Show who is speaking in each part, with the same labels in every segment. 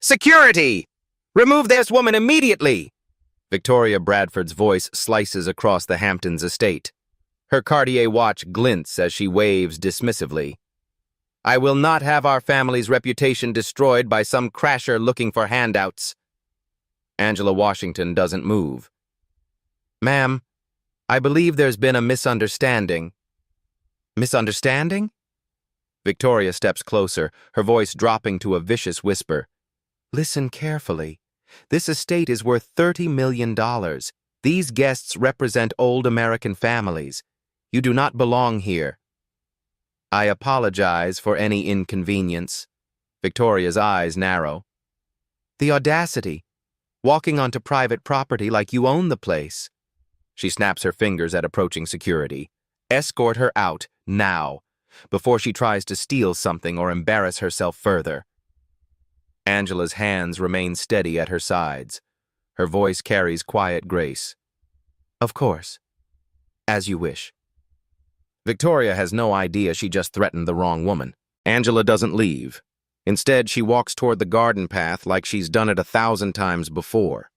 Speaker 1: Security! Remove this woman immediately! Victoria Bradford's voice slices across the Hamptons estate. Her Cartier watch glints as she waves dismissively. I will not have our family's reputation destroyed by some crasher looking for handouts. Angela Washington doesn't move. Ma'am, I believe there's been a misunderstanding. Misunderstanding? Victoria steps closer, her voice dropping to a vicious whisper. Listen carefully. This estate is worth $30 million. These guests represent old American families. You do not belong here. I apologize for any inconvenience. Victoria's eyes narrow. The audacity. Walking onto private property like you own the place. She snaps her fingers at approaching security. Escort her out, now, before she tries to steal something or embarrass herself further. Angela's hands remain steady at her sides. Her voice carries quiet grace. Of course. As you wish. Victoria has no idea she just threatened the wrong woman. Angela doesn't leave. Instead, she walks toward the garden path like she's done it 1,000 times before.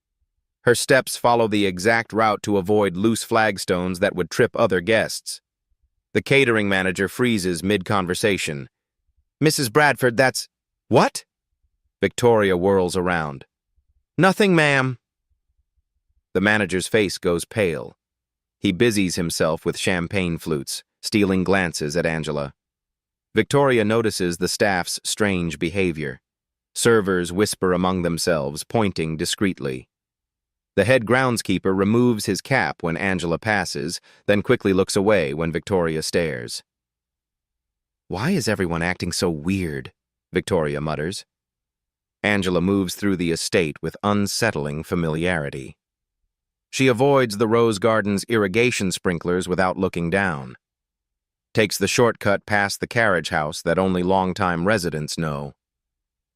Speaker 1: Her steps follow the exact route to avoid loose flagstones that would trip other guests. The catering manager freezes mid-conversation. Mrs. Bradford, that's... What? Victoria whirls around. Nothing, ma'am. The manager's face goes pale. He busies himself with champagne flutes, stealing glances at Angela. Victoria notices the staff's strange behavior. Servers whisper among themselves, pointing discreetly. The head groundskeeper removes his cap when Angela passes, then quickly looks away when Victoria stares. Why is everyone acting so weird? Victoria mutters. Angela moves through the estate with unsettling familiarity. She avoids the rose garden's irrigation sprinklers without looking down. Takes the shortcut past the carriage house that only longtime residents know.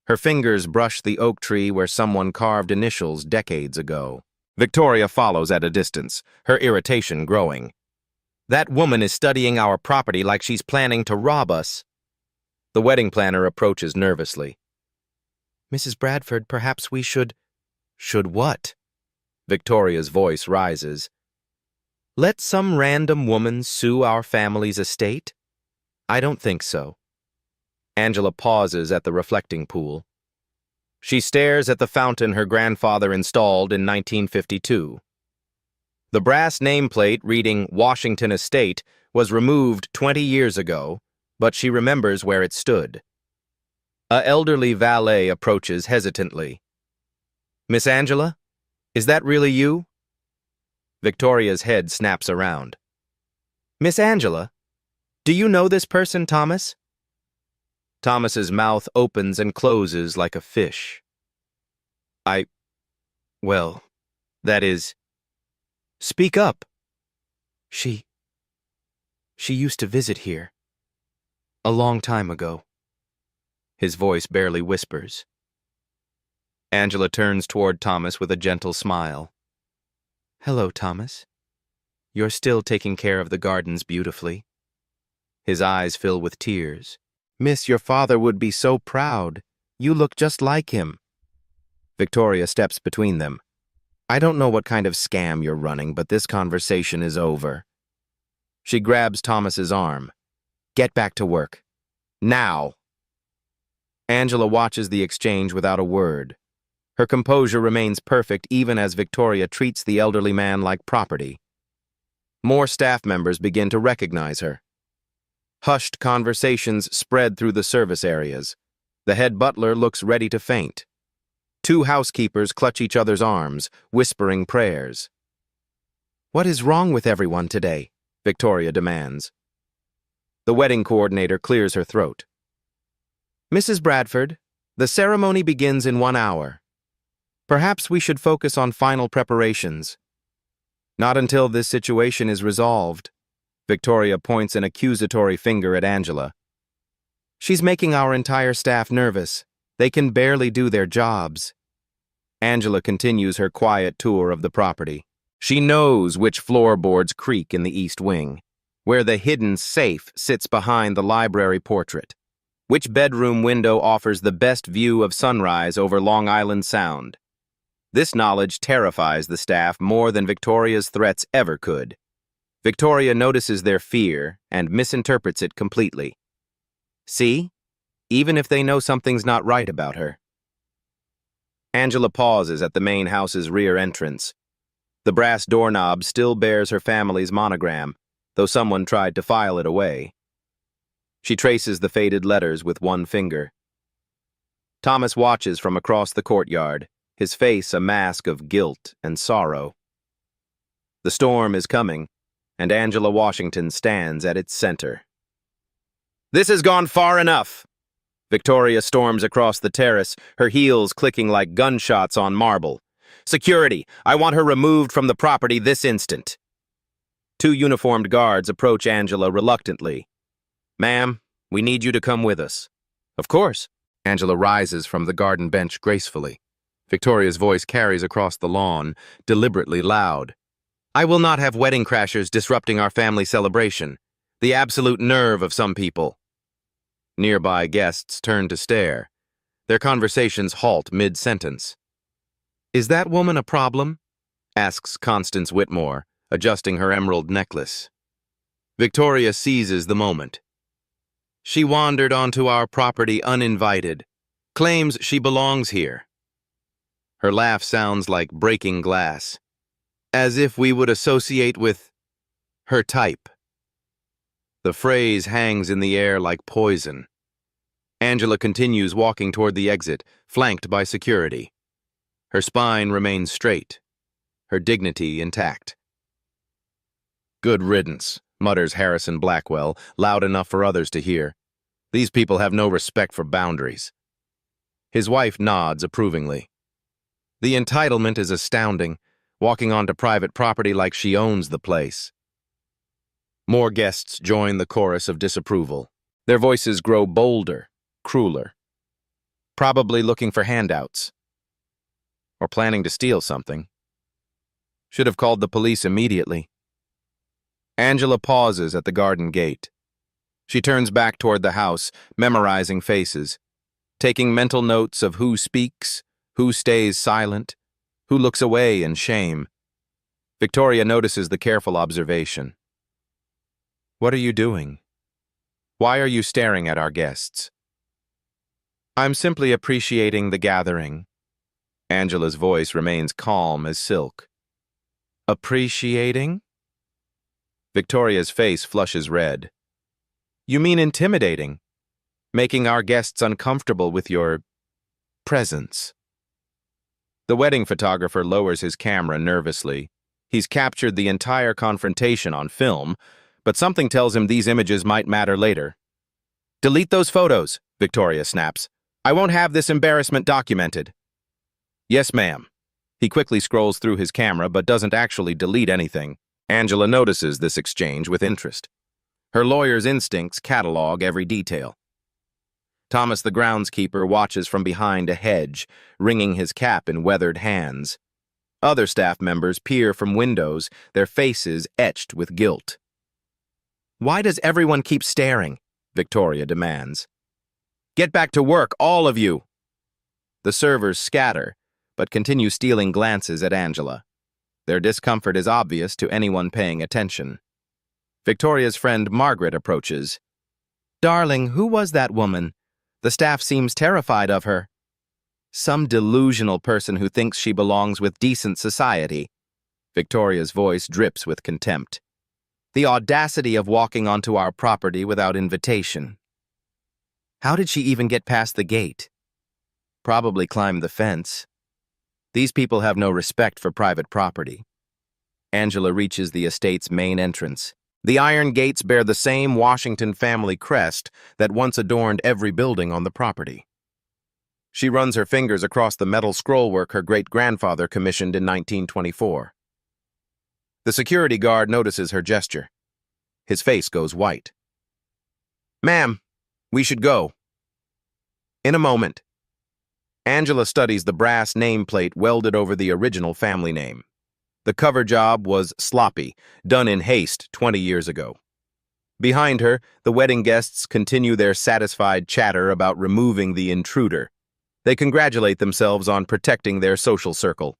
Speaker 1: Her fingers brush the oak tree where someone carved initials decades ago. Victoria follows at a distance, her irritation growing. That woman is studying our property like she's planning to rob us. The wedding planner approaches nervously. Mrs. Bradford, perhaps we should... Should what? Victoria's voice rises. Let some random woman sue our family's estate? I don't think so. Angela pauses at the reflecting pool. She stares at the fountain her grandfather installed in 1952. The brass nameplate reading Washington Estate was removed 20 years ago, but she remembers where it stood. An elderly valet approaches hesitantly. Miss Angela, is that really you? Victoria's head snaps around. Miss Angela, do you know this person, Thomas? Thomas's mouth opens and closes like a fish. Well, that is... Speak up. She used to visit here. A long time ago. His voice barely whispers. Angela turns toward Thomas with a gentle smile. Hello, Thomas. You're still taking care of the gardens beautifully. His eyes fill with tears. Miss, your father would be so proud. You look just like him. Victoria steps between them. I don't know what kind of scam you're running, but this conversation is over. She grabs Thomas's arm. Get back to work. Now. Angela watches the exchange without a word. Her composure remains perfect even as Victoria treats the elderly man like property. More staff members begin to recognize her. Hushed conversations spread through the service areas. The head butler looks ready to faint. Two housekeepers clutch each other's arms, whispering prayers. What is wrong with everyone today? Victoria demands. The wedding coordinator clears her throat. Mrs. Bradford, the ceremony begins in 1 hour. Perhaps we should focus on final preparations. Not until this situation is resolved. Victoria points an accusatory finger at Angela. She's making our entire staff nervous. They can barely do their jobs. Angela continues her quiet tour of the property. She knows which floorboards creak in the east wing, where the hidden safe sits behind the library portrait. Which bedroom window offers the best view of sunrise over Long Island Sound? This knowledge terrifies the staff more than Victoria's threats ever could. Victoria notices their fear and misinterprets it completely. See? Even if they know something's not right about her. Angela pauses at the main house's rear entrance. The brass doorknob still bears her family's monogram, though someone tried to file it away. She traces the faded letters with one finger. Thomas watches from across the courtyard, his face a mask of guilt and sorrow. The storm is coming, and Angela Washington stands at its center. "This has gone far enough!" Victoria storms across the terrace, her heels clicking like gunshots on marble. "Security, I want her removed from the property this instant." Two uniformed guards approach Angela reluctantly. "Ma'am, we need you to come with us." "Of course." Angela rises from the garden bench gracefully. Victoria's voice carries across the lawn, deliberately loud. "I will not have wedding crashers disrupting our family celebration. The absolute nerve of some people." Nearby guests turn to stare. Their conversations halt mid-sentence. "Is that woman a problem?" asks Constance Whitmore, adjusting her emerald necklace. Victoria seizes the moment. "She wandered onto our property uninvited, claims she belongs here." Her laugh sounds like breaking glass, as if we would associate with her type. The phrase hangs in the air like poison. Angela continues walking toward the exit, flanked by security. Her spine remains straight, her dignity intact. "Good riddance," mutters Harrison Blackwell, loud enough for others to hear. "These people have no respect for boundaries." His wife nods approvingly. The entitlement is astounding, walking onto private property like she owns the place. More guests join the chorus of disapproval. Their voices grow bolder, crueler. Probably looking for handouts. Or planning to steal something. Should have called the police immediately. Angela pauses at the garden gate. She turns back toward the house, memorizing faces, taking mental notes of who speaks, who stays silent, who looks away in shame. Victoria notices the careful observation. "What are you doing? Why are you staring at our guests?" "I'm simply appreciating the gathering." Angela's voice remains calm as silk. "Appreciating?" Victoria's face flushes red. "You mean intimidating? Making our guests uncomfortable with your presence?" The wedding photographer lowers his camera nervously. He's captured the entire confrontation on film, but something tells him these images might matter later. "Delete those photos," Victoria snaps. "I won't have this embarrassment documented." "Yes, ma'am." He quickly scrolls through his camera but doesn't actually delete anything. Angela notices this exchange with interest. Her lawyer's instincts catalog every detail. Thomas the groundskeeper watches from behind a hedge, wringing his cap in weathered hands. Other staff members peer from windows, their faces etched with guilt. "Why does everyone keep staring?" Victoria demands. "Get back to work, all of you!" The servers scatter, but continue stealing glances at Angela. Their discomfort is obvious to anyone paying attention. Victoria's friend Margaret approaches. "Darling, who was that woman? The staff seems terrified of her." "Some delusional person who thinks she belongs with decent society." Victoria's voice drips with contempt. "The audacity of walking onto our property without invitation. How did she even get past the gate? Probably climbed the fence. These people have no respect for private property." Angela reaches the estate's main entrance. The iron gates bear the same Washington family crest that once adorned every building on the property. She runs her fingers across the metal scrollwork her great-grandfather commissioned in 1924. The security guard notices her gesture. His face goes white. "Ma'am, we should go." "In a moment." Angela studies the brass nameplate welded over the original family name. The cover job was sloppy, done in haste 20 years ago. Behind her, the wedding guests continue their satisfied chatter about removing the intruder. They congratulate themselves on protecting their social circle.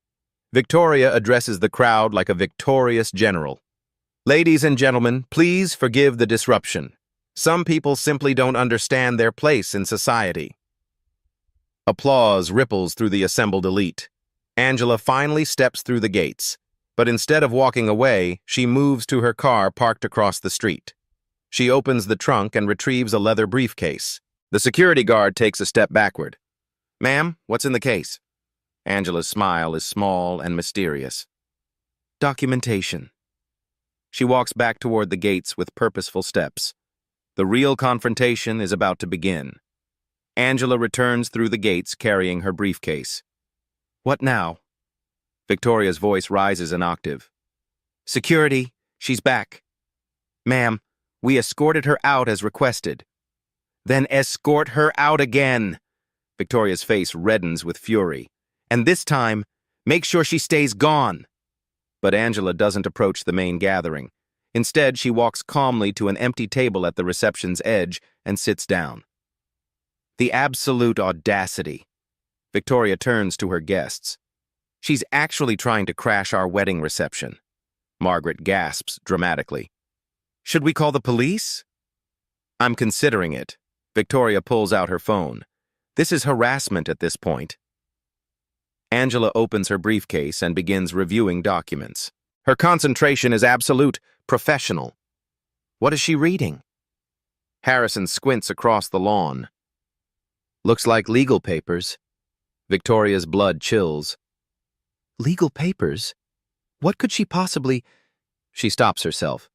Speaker 1: Victoria addresses the crowd like a victorious general. Ladies and gentlemen, please forgive the disruption. Some people simply don't understand their place in society. Applause ripples through the assembled elite. Angela finally steps through the gates, but instead of walking away, she moves to her car parked across the street. She opens the trunk and retrieves a leather briefcase. The security guard takes a step backward. "Ma'am, what's in the case?" Angela's smile is small and mysterious. "Documentation." She walks back toward the gates with purposeful steps. The real confrontation is about to begin. Angela returns through the gates carrying her briefcase. "What now?" Victoria's voice rises an octave. "Security, she's back." "Ma'am, we escorted her out as requested." "Then escort her out again." Victoria's face reddens with fury. "And this time, make sure she stays gone." But Angela doesn't approach the main gathering. Instead, she walks calmly to an empty table at the reception's edge and sits down. The absolute audacity. Victoria turns to her guests. "She's actually trying to crash our wedding reception." Margaret gasps dramatically. "Should we call the police?" "I'm considering it." Victoria pulls out her phone. "This is harassment at this point." Angela opens her briefcase and begins reviewing documents. Her concentration is absolute, professional. What is she reading? Harrison squints across the lawn. "Looks like legal papers." Victoria's blood chills. "Legal papers? What could she possibly—" She stops herself.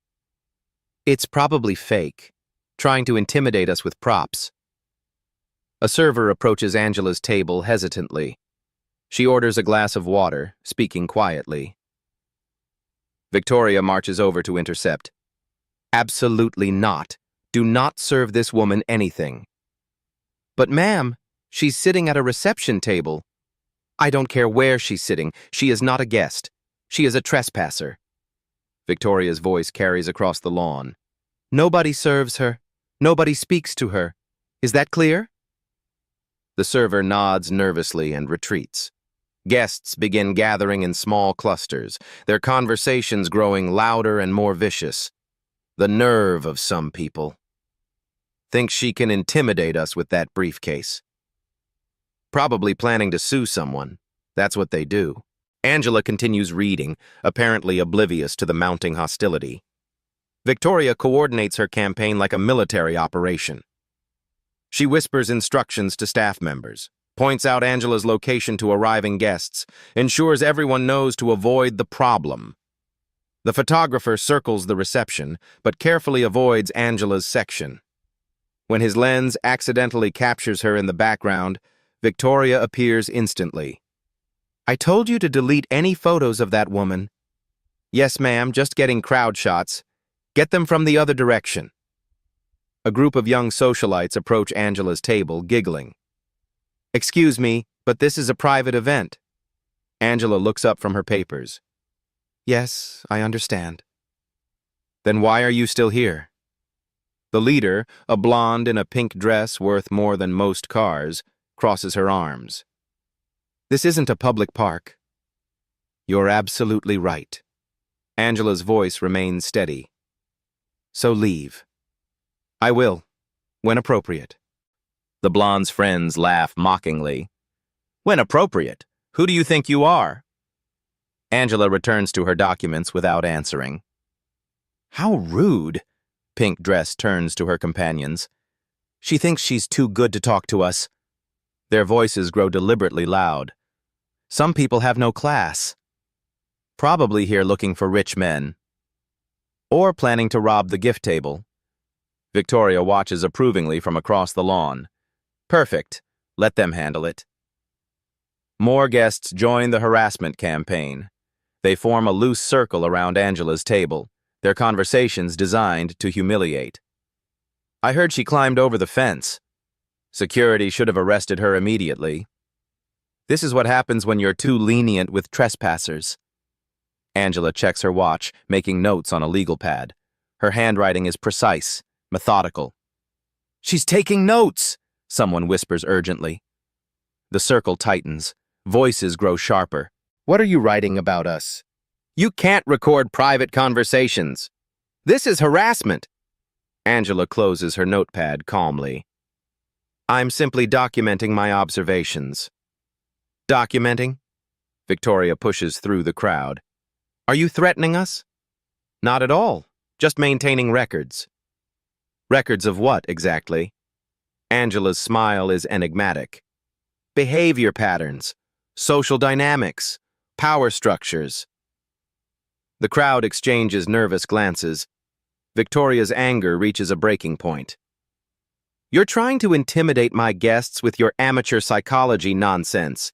Speaker 1: "It's probably fake, trying to intimidate us with props." A server approaches Angela's table hesitantly. She orders a glass of water, speaking quietly. Victoria marches over to intercept. "Absolutely not. Do not serve this woman anything." "But ma'am, she's sitting at a reception table." "I don't care where she's sitting. She is not a guest. She is a trespasser." Victoria's voice carries across the lawn. "Nobody serves her. Nobody speaks to her. Is that clear?" The server nods nervously and retreats. Guests begin gathering in small clusters, their conversations growing louder and more vicious. The nerve of some people. Thinks she can intimidate us with that briefcase. Probably planning to sue someone. That's what they do. Angela continues reading, apparently oblivious to the mounting hostility. Victoria coordinates her campaign like a military operation. She whispers instructions to staff members, points out Angela's location to arriving guests, ensures everyone knows to avoid the problem. The photographer circles the reception, but carefully avoids Angela's section. When his lens accidentally captures her in the background, Victoria appears instantly. "I told you to delete any photos of that woman." "Yes, ma'am, just getting crowd shots. Get them from the other direction." A group of young socialites approach Angela's table, giggling. "Excuse me, but this is a private event." Angela looks up from her papers. "Yes, I understand." "Then why are you still here?" The leader, a blonde in a pink dress worth more than most cars, crosses her arms. "This isn't a public park." "You're absolutely right." Angela's voice remains steady. "So leave." "I will, when appropriate." The blonde's friends laugh mockingly. "When appropriate? Who do you think you are?" Angela returns to her documents without answering. "How rude." Pink Dress turns to her companions. "She thinks she's too good to talk to us." Their voices grow deliberately loud. "Some people have no class." Probably here looking for rich men. Or planning to rob the gift table. Victoria watches approvingly from across the lawn. Perfect. Let them handle it. More guests join the harassment campaign. They form a loose circle around Angela's table, their conversations designed to humiliate. "I heard she climbed over the fence." "Security should have arrested her immediately." "This is what happens when you're too lenient with trespassers." Angela checks her watch, making notes on a legal pad. Her handwriting is precise, methodical. "She's taking notes," someone whispers urgently. The circle tightens. Voices grow sharper. "What are you writing about us?" "You can't record private conversations. This is harassment." Angela closes her notepad calmly. "I'm simply documenting my observations." "Documenting?" Victoria pushes through the crowd. "Are you threatening us?" "Not at all. Just maintaining records." "Records of what, exactly?" Angela's smile is enigmatic. "Behavior patterns, social dynamics, power structures." The crowd exchanges nervous glances. Victoria's anger reaches a breaking point. "You're trying to intimidate my guests with your amateur psychology nonsense.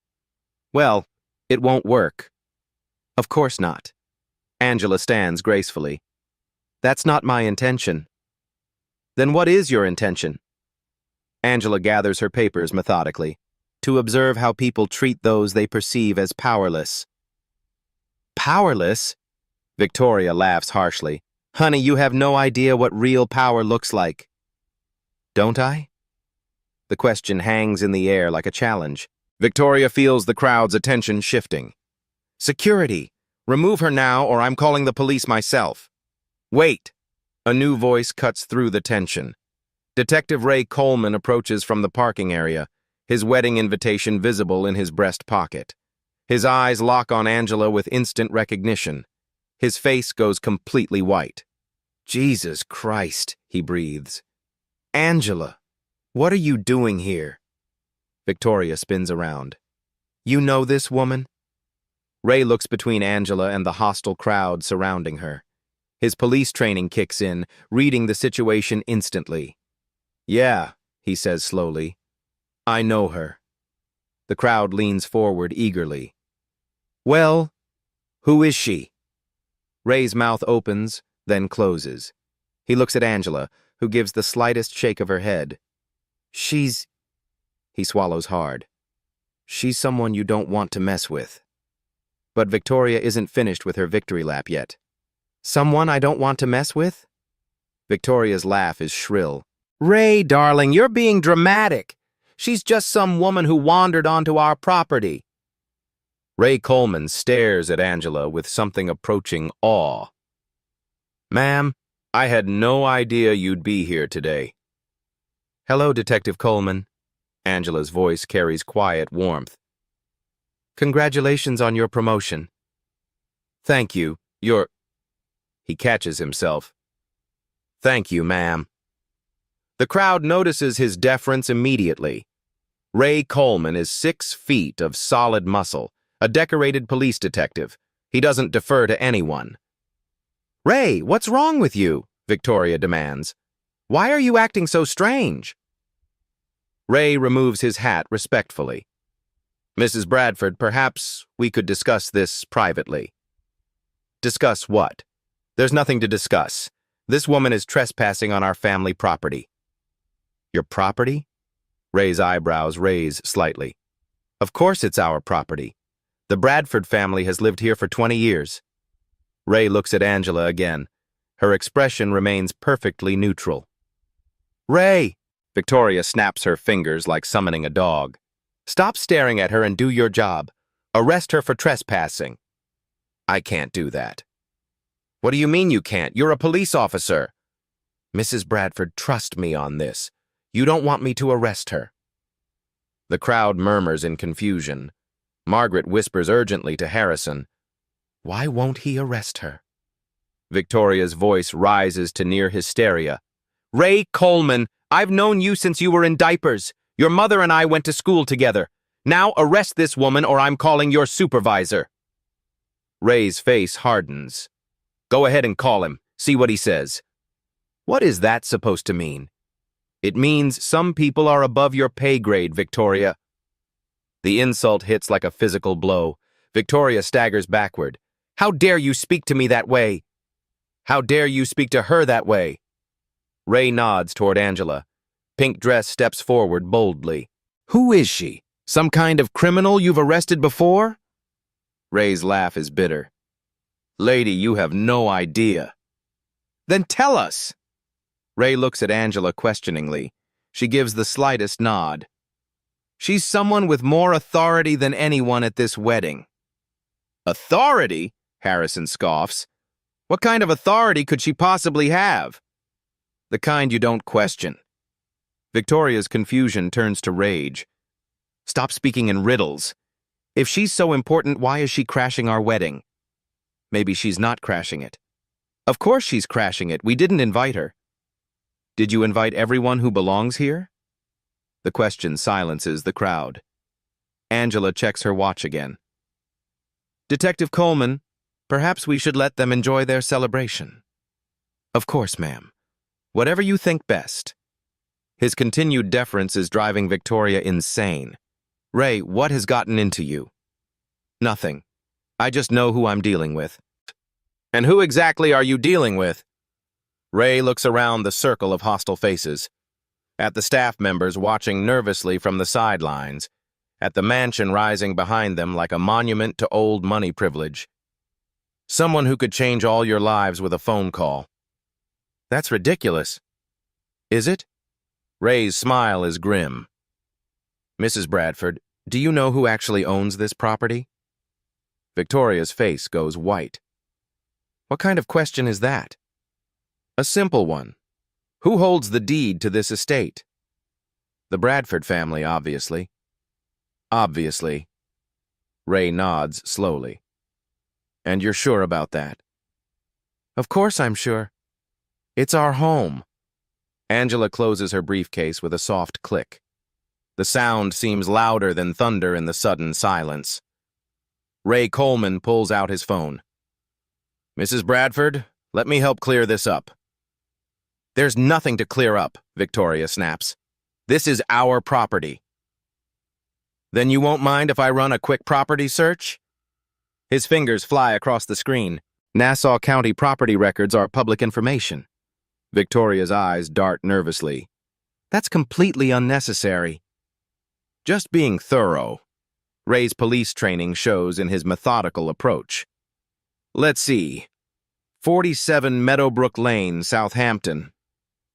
Speaker 1: Well, it won't work." "Of course not." Angela stands gracefully. "That's not my intention." "Then what is your intention?" Angela gathers her papers methodically, to observe how people treat those they perceive as powerless. "Powerless?" Victoria laughs harshly. "Honey, you have no idea what real power looks like." "Don't I?" The question hangs in the air like a challenge. Victoria feels the crowd's attention shifting. "Security! Remove her now, or I'm calling the police myself." "Wait!" A new voice cuts through the tension. Detective Ray Coleman approaches from the parking area, his wedding invitation visible in his breast pocket. His eyes lock on Angela with instant recognition. His face goes completely white. "Jesus Christ," he breathes. "Angela, what are you doing here?" Victoria spins around. "You know this woman?" Ray looks between Angela and the hostile crowd surrounding her. His police training kicks in, reading the situation instantly. "Yeah," he says slowly. "I know her." The crowd leans forward eagerly. "Well, who is she?" Ray's mouth opens, then closes. He looks at Angela, who gives the slightest shake of her head. "She's..." He swallows hard. "She's someone you don't want to mess with." But Victoria isn't finished with her victory lap yet. "Someone I don't want to mess with?" Victoria's laugh is shrill. "Ray, darling, you're being dramatic. She's just some woman who wandered onto our property." Ray Coleman stares at Angela with something approaching awe. "Ma'am, I had no idea you'd be here today." "Hello, Detective Coleman." Angela's voice carries quiet warmth. "Congratulations on your promotion." "Thank you. You're..." He catches himself. "Thank you, ma'am." The crowd notices his deference immediately. Ray Coleman is 6 feet of solid muscle, a decorated police detective. He doesn't defer to anyone. "Ray, what's wrong with you?" Victoria demands. "Why are you acting so strange?" Ray removes his hat respectfully. "Mrs. Bradford, perhaps we could discuss this privately." "Discuss what?" "There's nothing to discuss. This woman is trespassing on our family property." "Your property?" Ray's eyebrows raise slightly. "Of course it's our property. The Bradford family has lived here for 20 years. Ray looks at Angela again. Her expression remains perfectly neutral. "Ray!" Victoria snaps her fingers like summoning a dog. "Stop staring at her and do your job. Arrest her for trespassing." "I can't do that." "What do you mean you can't? You're a police officer." "Mrs. Bradford, trust me on this. You don't want me to arrest her." The crowd murmurs in confusion. Margaret whispers urgently to Harrison, "Why won't he arrest her?" Victoria's voice rises to near hysteria. "Ray Coleman, I've known you since you were in diapers. Your mother and I went to school together. Now arrest this woman or I'm calling your supervisor." Ray's face hardens. "Go ahead and call him. See what he says." "What is that supposed to mean?" "It means some people are above your pay grade, Victoria." The insult hits like a physical blow. Victoria staggers backward. "How dare you speak to me that way?" "How dare you speak to her that way?" Ray nods toward Angela. Pink Dress steps forward boldly. "Who is she? Some kind of criminal you've arrested before?" Ray's laugh is bitter. "Lady, you have no idea." Then tell us. Ray looks at Angela questioningly. She gives the slightest nod. She's someone with more authority than anyone at this wedding. Authority? Harrison scoffs. What kind of authority could she possibly have? The kind you don't question. Victoria's confusion turns to rage. Stop speaking in riddles. If she's so important, why is she crashing our wedding? Maybe she's not crashing it. Of course she's crashing it. We didn't invite her. Did you invite everyone who belongs here? The question silences the crowd. Angela checks her watch again. Detective Coleman, perhaps we should let them enjoy their celebration. Of course, ma'am. Whatever you think best. His continued deference is driving Victoria insane. Ray, what has gotten into you? Nothing. I just know who I'm dealing with. And who exactly are you dealing with? Ray looks around the circle of hostile faces, at the staff members watching nervously from the sidelines, at the mansion rising behind them like a monument to old money privilege. Someone who could change all your lives with a phone call. That's ridiculous. Is it? Ray's smile is grim. Mrs. Bradford, do you know who actually owns this property? Victoria's face goes white. What kind of question is that? A simple one. Who holds the deed to this estate? The Bradford family, obviously. Obviously. Ray nods slowly. And you're sure about that? Of course I'm sure. It's our home. Angela closes her briefcase with a soft click. The sound seems louder than thunder in the sudden silence. Ray Coleman pulls out his phone. Mrs. Bradford, let me help clear this up. There's nothing to clear up, Victoria snaps. This is our property. Then you won't mind if I run a quick property search? His fingers fly across the screen. Nassau County property records are public information. Victoria's eyes dart nervously. That's completely unnecessary. Just being thorough. Ray's police training shows in his methodical approach. Let's see. 47 Meadowbrook Lane, Southampton.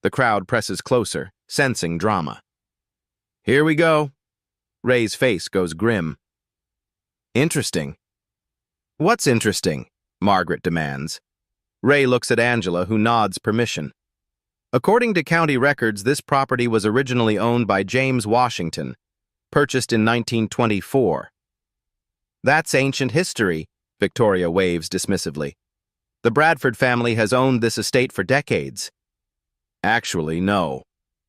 Speaker 1: The crowd presses closer, sensing drama. Here we go. Ray's face goes grim. Interesting. What's interesting? Margaret demands. Ray looks at Angela, who nods permission. According to county records, this property was originally owned by James Washington, purchased in 1924. That's ancient history, Victoria waves dismissively. The Bradford family has owned this estate for decades. Actually, no.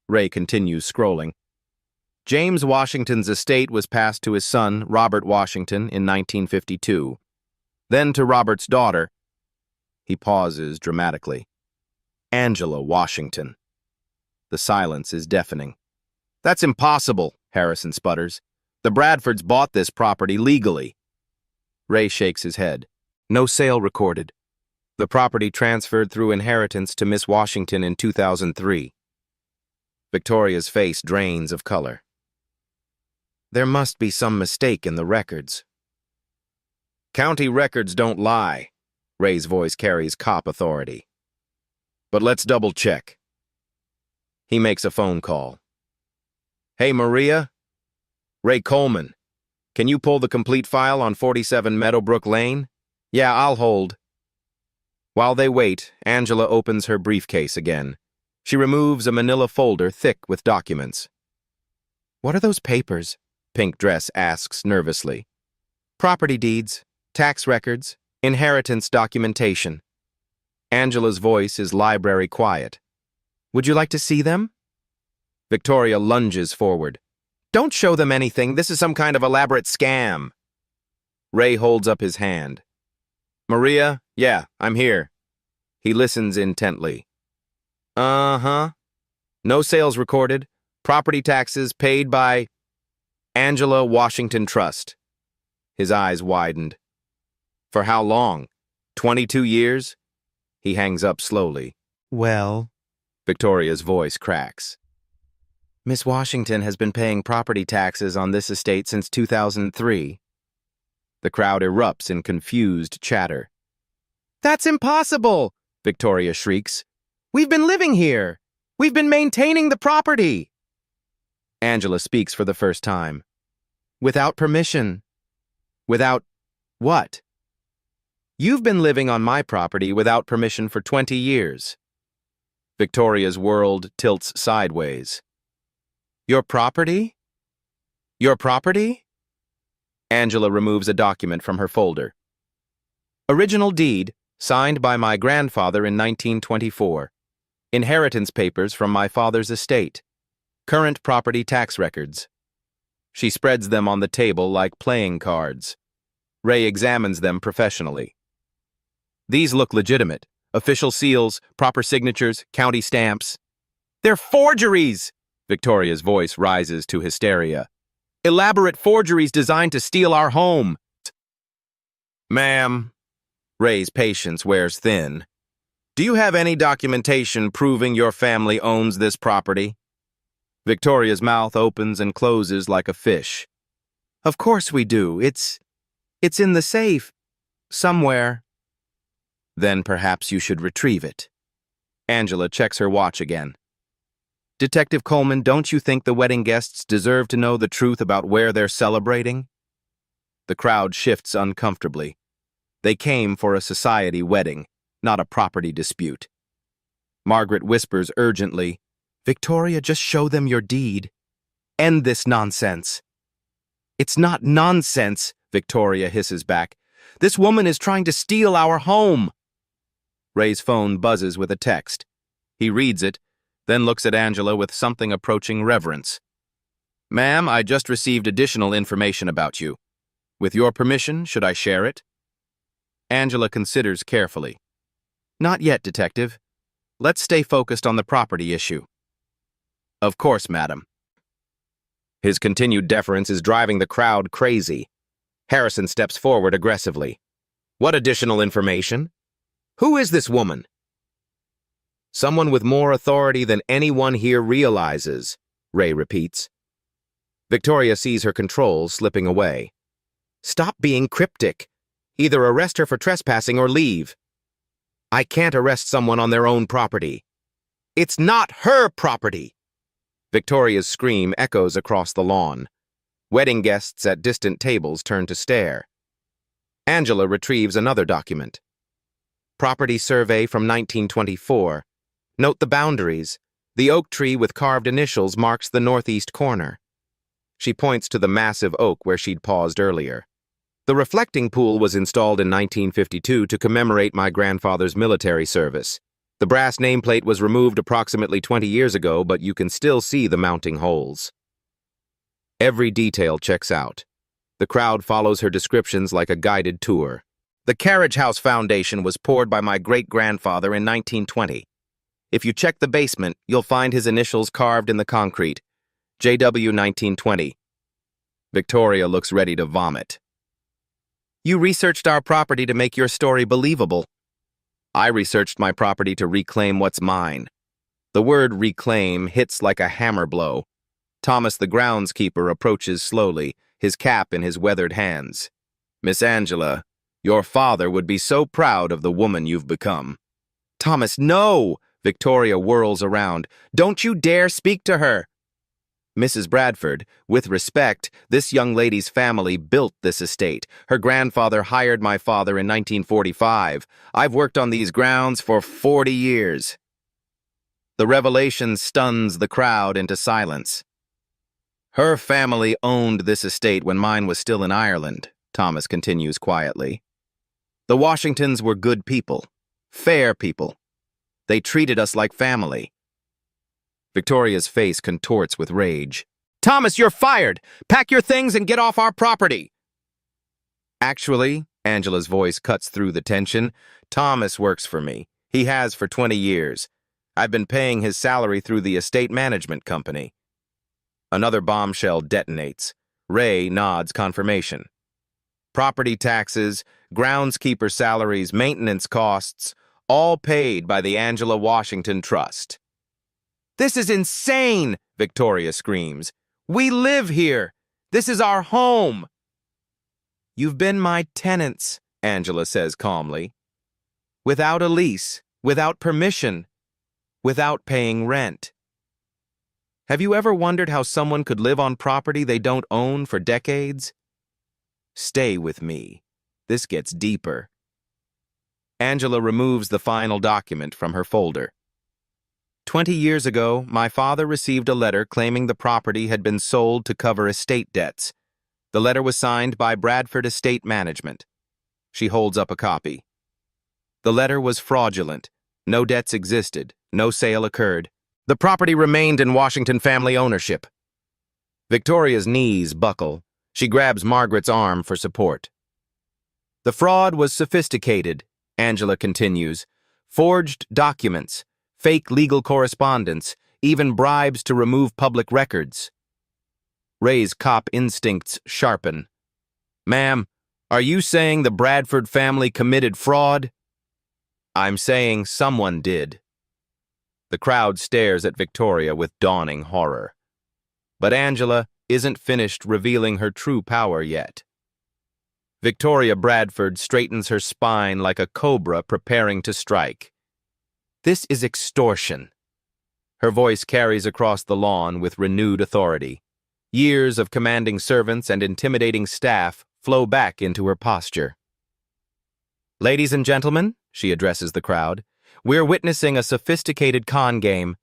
Speaker 1: Ray continues scrolling. James Washington's estate was passed to his son, Robert Washington, in 1952. Then to Robert's daughter. He pauses dramatically. Angela Washington. The silence is deafening. That's impossible, Harrison sputters. The Bradfords bought this property legally. Ray shakes his head. No sale recorded. The property transferred through inheritance to Miss Washington in 2003. Victoria's face drains of color. There must be some mistake in the records. County records don't lie. Ray's voice carries cop authority. But let's double check. He makes a phone call. Hey, Maria? Ray Coleman. Can you pull the complete file on 47 Meadowbrook Lane? Yeah, I'll hold. While they wait, Angela opens her briefcase again. She removes a manila folder thick with documents. What are those papers? Pink Dress asks nervously. Property deeds, tax records, inheritance documentation. Angela's voice is library quiet. Would you like to see them? Victoria lunges forward. Don't show them anything. This is some kind of elaborate scam. Ray holds up his hand. Maria, yeah, I'm here. He listens intently. Uh-huh. No sales recorded. Property taxes paid by Angela Washington Trust. His eyes widened. For how long? 22 years? He hangs up slowly. Well, Victoria's voice cracks. Miss Washington has been paying property taxes on this estate since 2003. The crowd erupts in confused chatter. That's impossible, Victoria shrieks. We've been living here. We've been maintaining the property. Angela speaks for the first time. Without permission. Without what? You've been living on my property without permission for 20 years. Victoria's world tilts sideways. Your property? Your property? Angela removes a document from her folder. Original deed, signed by my grandfather in 1924. Inheritance papers from my father's estate. Current property tax records. She spreads them on the table like playing cards. Ray examines them professionally. These look legitimate. Official seals, proper signatures, county stamps. They're forgeries! Victoria's voice rises to hysteria. Elaborate forgeries designed to steal our home. Ma'am, Ray's patience wears thin. Do you have any documentation proving your family owns this property? Victoria's mouth opens and closes like a fish. Of course we do. It's in the safe. Somewhere. Then perhaps you should retrieve it. Angela checks her watch again. Detective Coleman, don't you think the wedding guests deserve to know the truth about where they're celebrating? The crowd shifts uncomfortably. They came for a society wedding, not a property dispute. Margaret whispers urgently, Victoria, just show them your deed. End this nonsense. It's not nonsense, Victoria hisses back. This woman is trying to steal our home. Ray's phone buzzes with a text. He reads it, then looks at Angela with something approaching reverence. Ma'am, I just received additional information about you. With your permission, should I share it? Angela considers carefully. Not yet, Detective. Let's stay focused on the property issue. Of course, madam. His continued deference is driving the crowd crazy. Harrison steps forward aggressively. What additional information? Who is this woman? Someone with more authority than anyone here realizes, Ray repeats. Victoria sees her control slipping away. Stop being cryptic. Either arrest her for trespassing or leave. I can't arrest someone on their own property. It's not her property. Victoria's scream echoes across the lawn. Wedding guests at distant tables turn to stare. Angela retrieves another document. Property survey from 1924. Note the boundaries. The oak tree with carved initials marks the northeast corner. She points to the massive oak where she'd paused earlier. The reflecting pool was installed in 1952 to commemorate my grandfather's military service. The brass nameplate was removed approximately 20 years ago, but you can still see the mounting holes. Every detail checks out. The crowd follows her descriptions like a guided tour. The carriage house foundation was poured by my great-grandfather in 1920. If you check the basement, you'll find his initials carved in the concrete. JW 1920. Victoria looks ready to vomit. You researched our property to make your story believable. I researched my property to reclaim what's mine. The word reclaim hits like a hammer blow. Thomas the groundskeeper approaches slowly, his cap in his weathered hands. Miss Angela, your father would be so proud of the woman you've become. Thomas, no! Victoria whirls around. Don't you dare speak to her! Mrs. Bradford, with respect, this young lady's family built this estate. Her grandfather hired my father in 1945. I've worked on these grounds for 40 years. The revelation stuns the crowd into silence. Her family owned this estate when mine was still in Ireland, Thomas continues quietly. The Washingtons were good people, fair people. They treated us like family. Victoria's face contorts with rage. Thomas, you're fired! Pack your things and get off our property! Actually, Angela's voice cuts through the tension, Thomas works for me. He has for 20 years. I've been paying his salary through the estate management company. Another bombshell detonates. Ray nods confirmation. Property taxes, groundskeeper salaries, maintenance costs, all paid by the Angela Washington Trust. This is insane, Victoria screams. We live here. This is our home. You've been my tenants, Angela says calmly. Without a lease, without permission. without paying rent. Have you ever wondered how someone could live on property they don't own for decades? Stay with me. This gets deeper. Angela removes the final document from her folder. 20 years ago, my father received a letter claiming the property had been sold to cover estate debts. The letter was signed by Bradford Estate Management. She holds up a copy. The letter was fraudulent. No debts existed. No sale occurred. The property remained in Washington family ownership. Victoria's knees buckle. She grabs Margaret's arm for support. The fraud was sophisticated, Angela continues. Forged documents, fake legal correspondence, even bribes to remove public records. Ray's cop instincts sharpen. Ma'am, are you saying the Bradford family committed fraud? I'm saying someone did. The crowd stares at Victoria with dawning horror. But Angela isn't finished revealing her true power yet. Victoria Bradford straightens her spine like a cobra preparing to strike. This is extortion. Her voice carries across the lawn with renewed authority. Years of commanding servants and intimidating staff flow back into her posture. Ladies and gentlemen, she addresses the crowd, we're witnessing a sophisticated con game.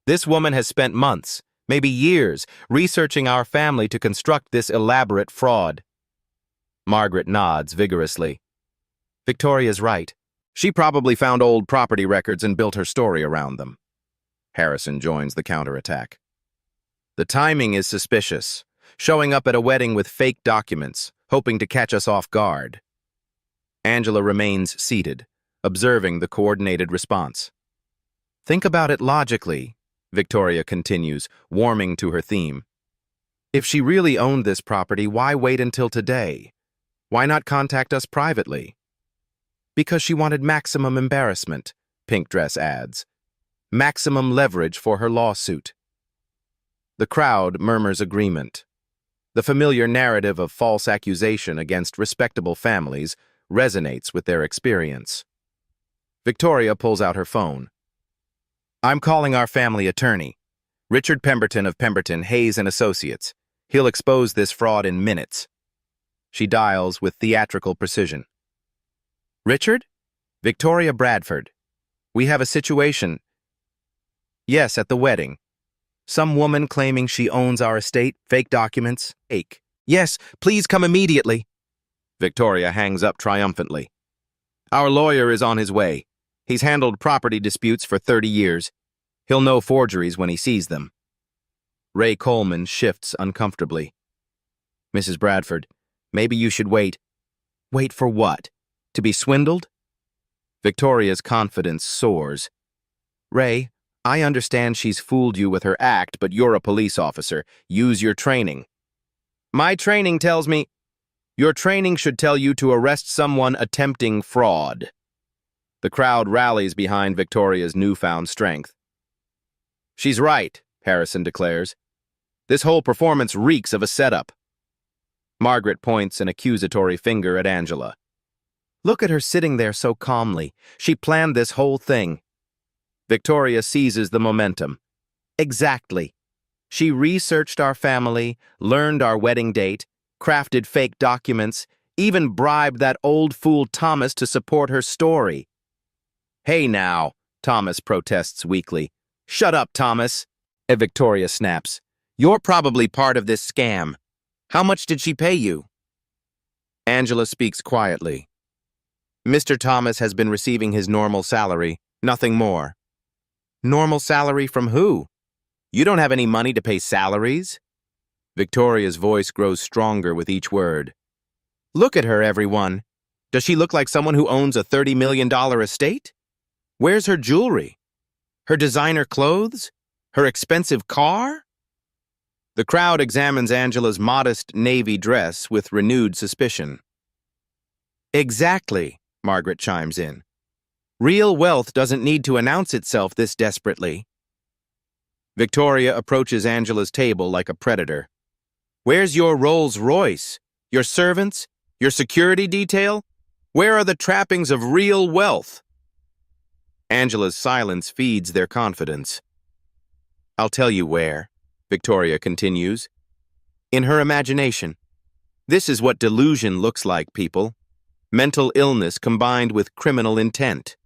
Speaker 1: This woman has spent months, maybe years, researching our family to construct this elaborate fraud. Margaret nods vigorously. Victoria's right. She probably found old property records and built her story around them. Harrison joins the counterattack. The timing is suspicious, showing up at a wedding with fake documents, hoping to catch us off guard. Angela remains seated, observing the coordinated response. Think about it logically, Victoria continues, warming to her theme. If she really owned this property, why wait until today? Why not contact us privately? Because she wanted maximum embarrassment, Pink Dress adds. Maximum leverage for her lawsuit. The crowd murmurs agreement. The familiar narrative of false accusation against respectable families resonates with their experience. Victoria pulls out her phone. I'm calling our family attorney, Richard Pemberton of Pemberton, Hayes & Associates. He'll expose this fraud in minutes. She dials with theatrical precision. Richard? Victoria Bradford. We have a situation. Yes, at the wedding. Some woman claiming she owns our estate, fake documents, fake. Yes, please come immediately. Victoria hangs up triumphantly. Our lawyer is on his way. He's handled property disputes for 30 years. He'll know forgeries when he sees them. Ray Coleman shifts uncomfortably. Mrs. Bradford, maybe you should wait. Wait for what? To be swindled? Victoria's confidence soars. Ray, I understand she's fooled you with her act, but you're a police officer. Use your training. My training tells me... Your training should tell you to arrest someone attempting fraud. The crowd rallies behind Victoria's newfound strength. She's right, Harrison declares. This whole performance reeks of a setup. Margaret points an accusatory finger at Angela. Look at her sitting there so calmly. She planned this whole thing. Victoria seizes the momentum. Exactly. She researched our family, learned our wedding date, crafted fake documents, even bribed that old fool Thomas to support her story. Hey now, Thomas protests weakly. Shut up, Thomas. Victoria snaps. You're probably part of this scam. How much did she pay you? Angela speaks quietly. Mr. Thomas has been receiving his normal salary, nothing more. Normal salary from who? You don't have any money to pay salaries? Victoria's voice grows stronger with each word. Look at her, everyone. Does she look like someone who owns a $30 million estate? Where's her jewelry? Her designer clothes? Her expensive car? The crowd examines Angela's modest navy dress with renewed suspicion. Exactly, Margaret chimes in. Real wealth doesn't need to announce itself this desperately. Victoria approaches Angela's table like a predator. Where's your Rolls Royce? Your servants? Your security detail? Where are the trappings of real wealth? Angela's silence feeds their confidence. I'll tell you where, Victoria continues. In her imagination. This is what delusion looks like, people. Mental illness combined with criminal intent.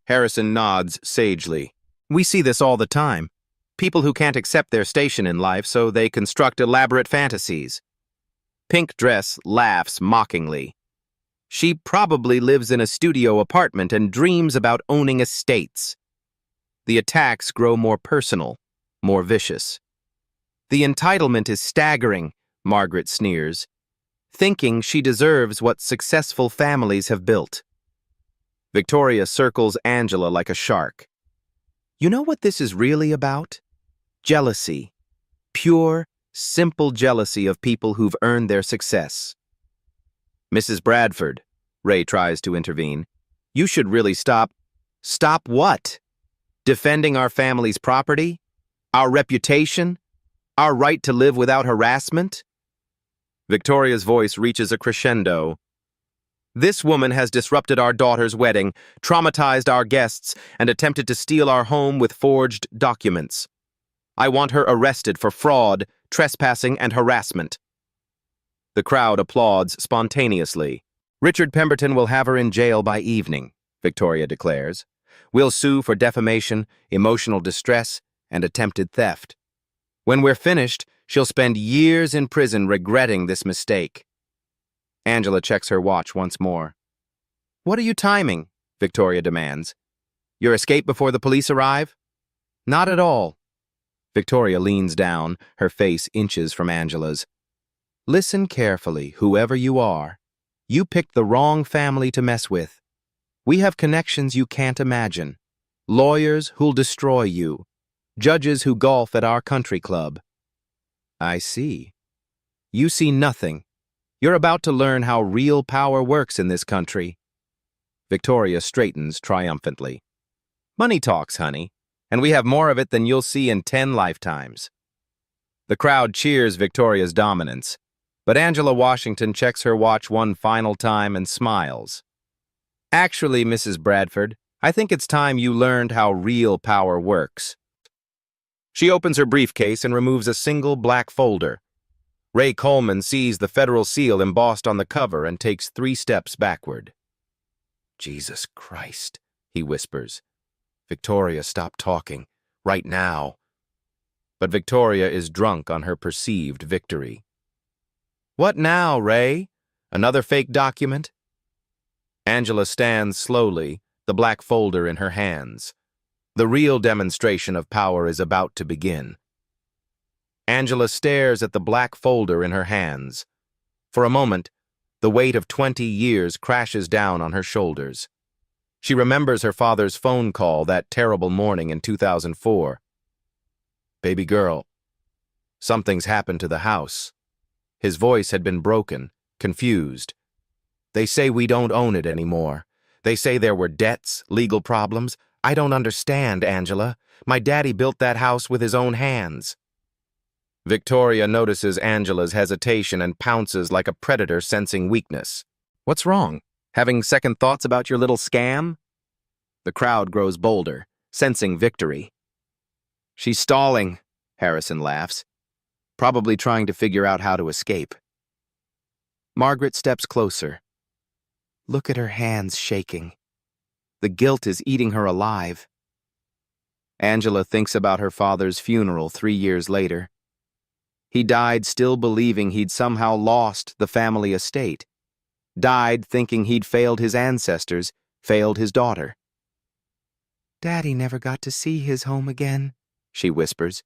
Speaker 1: Harrison nods sagely. We see this all the time. People who can't accept their station in life, so they construct elaborate fantasies. Pink Dress laughs mockingly. She probably lives in a studio apartment and dreams about owning estates. The attacks grow more personal, more vicious. The entitlement is staggering, Margaret sneers, thinking she deserves what successful families have built. Victoria circles Angela like a shark. You know what this is really about? Jealousy. Pure, simple jealousy of people who've earned their success. Mrs. Bradford, Ray tries to intervene, you should really stop. Stop what? Defending our family's property? Our reputation? Our right to live without harassment? Victoria's voice reaches a crescendo. This woman has disrupted our daughter's wedding, traumatized our guests, and attempted to steal our home with forged documents. I want her arrested for fraud, trespassing, and harassment. The crowd applauds spontaneously. Richard Pemberton will have her in jail by evening, Victoria declares. We'll sue for defamation, emotional distress, and attempted theft. When we're finished, she'll spend years in prison regretting this mistake. Angela checks her watch once more. What are you timing? Victoria demands. Your escape before the police arrive? Not at all. Victoria leans down, her face inches from Angela's. Listen carefully, whoever you are. You picked the wrong family to mess with. We have connections you can't imagine. Lawyers who'll destroy you. Judges who golf at our country club. I see. You see nothing. You're about to learn how real power works in this country. Victoria straightens triumphantly. Money talks, honey, and we have more of it than you'll see in 10 lifetimes. The crowd cheers Victoria's dominance, but Angela Washington checks her watch one final time and smiles. Actually, Mrs. Bradford, I think it's time you learned how real power works. She opens her briefcase and removes a single black folder. Ray Coleman sees the federal seal embossed on the cover and takes 3 steps backward. Jesus Christ, he whispers. Victoria, stop talking. Right now. But Victoria is drunk on her perceived victory. What now, Ray? Another fake document? Angela stands slowly, the black folder in her hands. The real demonstration of power is about to begin. Angela stares at the black folder in her hands. For a moment, the weight of 20 years crashes down on her shoulders. She remembers her father's phone call that terrible morning in 2004. Baby girl, something's happened to the house. His voice had been broken, confused. They say we don't own it anymore. They say there were debts, legal problems. I don't understand, Angela. My daddy built that house with his own hands. Victoria notices Angela's hesitation and pounces like a predator sensing weakness. What's wrong? Having second thoughts about your little scam? The crowd grows bolder, sensing victory. She's stalling, Harrison laughs, probably trying to figure out how to escape. Margaret steps closer. Look at her hands shaking. The guilt is eating her alive. Angela thinks about her father's funeral 3 years later. He died still believing he'd somehow lost the family estate. Died thinking he'd failed his ancestors, failed his daughter. Daddy never got to see his home again, she whispers.